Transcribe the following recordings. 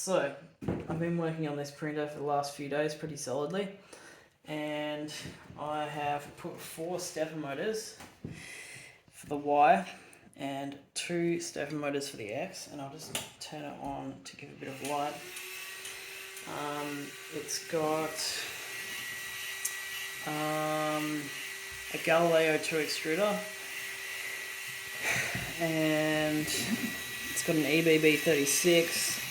So, I've been working on this printer for the last few days pretty solidly, and I have put 4 stepper motors for the Y and 2 stepper motors for the X, and I'll just turn it on to give a bit of light. It's got a Galileo 2 extruder, and it's got an EBB36.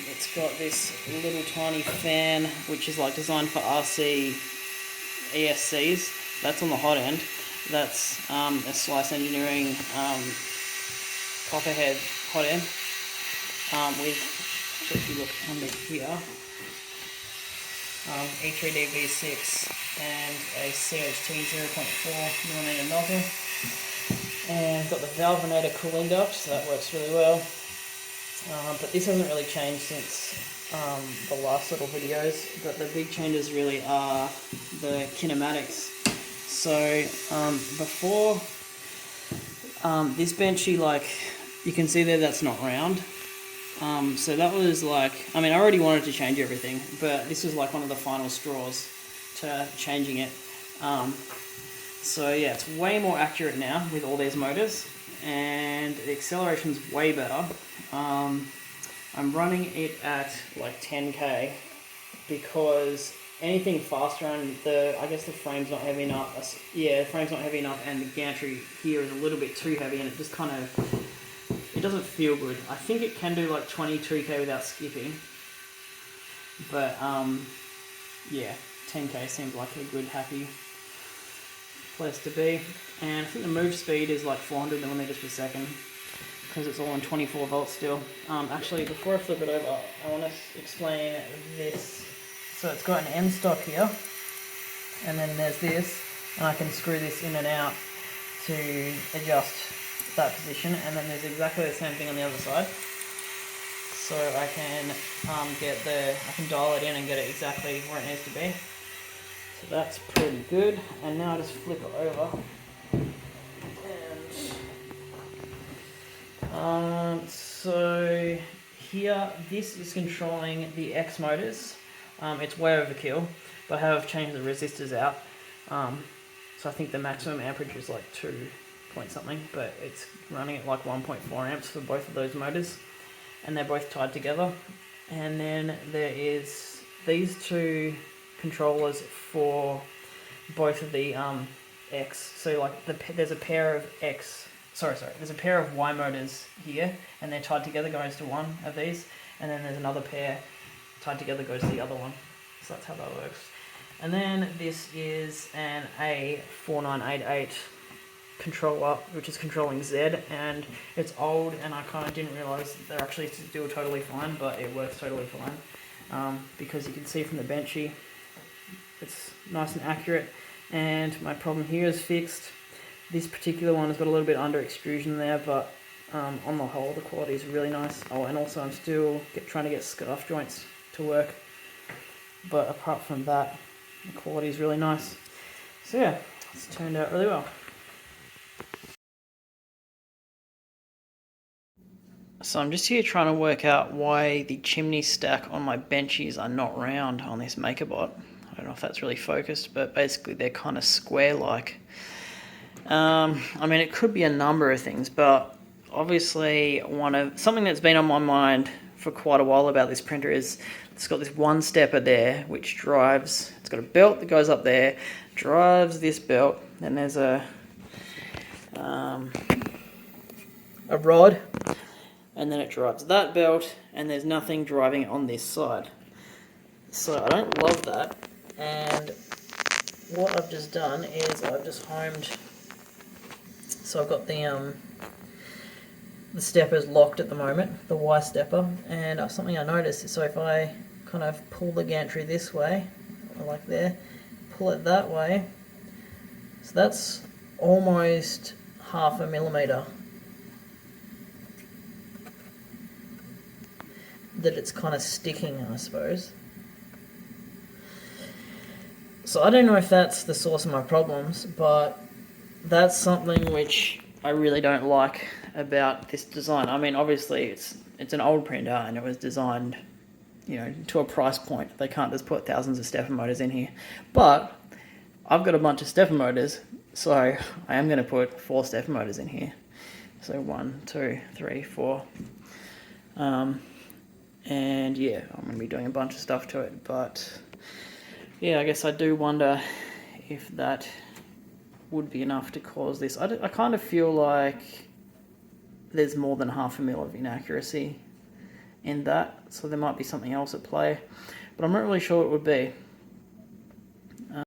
It's got this little tiny fan which is like designed for RC ESCs. That's on the hot end. That's a Slice Engineering Copperhead hot end with, so if you look under here, E3D V6 and a CHT 0.4mm nozzle, and got the Valvenator cooling duct, so that works really well. But this hasn't really changed since the last little videos, but the big changes really are the kinematics. So before this benchy, like you can see there, that's not round. So that was like, I mean, I already wanted to change everything, but this was like one of the final straws to changing it. So yeah, it's way more accurate now with all these motors, and the acceleration's way better. I'm running it at like 10k because anything faster, and I guess the frame's not heavy enough. Yeah, the frame's not heavy enough, and the gantry here is a little bit too heavy, and it just kind of, it doesn't feel good. I think it can do like 22k without skipping, but yeah, 10k seems like a good happy place to be. And I think the move speed is like 400 millimeters per second because it's all on 24 volts still. Actually, before I flip it over, I want to explain this. So it's got an end stock here, and then there's this, and I can screw this in and out to adjust that position, and then there's exactly the same thing on the other side. So I can I can dial it in and get it exactly where it needs to be. So that's pretty good. And now I just flip it over. And so here, this is controlling the X motors. It's way overkill, but I have changed the resistors out. So I think the maximum amperage is like 2 point something, but it's running at like 1.4 amps for both of those motors, and they're both tied together. And then there is these 2 controllers for both of the X. So like there's a pair of there's a pair of Y motors here, and they're tied together, goes to one of these, and then there's another pair tied together, goes to the other one. So that's how that works. And then this is an A4988 controller, which is controlling Z, and it's old, and I kind of didn't realise they're actually still totally fine, but it works totally fine, because you can see from the benchy, it's nice and accurate, and my problem here is fixed. This particular one has got a little bit under extrusion there, but on the whole, the quality is really nice. Oh, and also I'm still trying to get scarf joints to work, but apart from that, the quality is really nice. So yeah, it's turned out really well. So I'm just here trying to work out why the chimney stack on my benches are not round on this Makerbot. I don't know if that's really focused, but basically they're kind of square-like. I mean, it could be a number of things, but obviously something that's been on my mind for quite a while about this printer is it's got this one stepper there which drives, it's got a belt that goes up there, drives this belt, then there's a rod, and then it drives that belt, and there's nothing driving it on this side. So I don't love that, and what I've just done is I've just homed. So I've got the steppers locked at the moment, the Y stepper, and something I noticed is, so if I kind of pull the gantry this way, or like there, pull it that way, so that's almost 0.5 millimeter that it's kind of sticking, I suppose. So I don't know if that's the source of my problems, but that's something which I really don't like about this design. I mean, obviously it's an old printer and it was designed, you know, to a price point. They can't just put thousands of stepper motors in here. But I've got a bunch of stepper motors, so I am going to put 4 stepper motors in here. So 1, 2, 3, 4. And yeah, I'm going to be doing a bunch of stuff to it. But yeah, I guess I do wonder if that would be enough to cause this. I kind of feel like there's more than 0.5 mil of inaccuracy in that, so there might be something else at play, but I'm not really sure what it would be.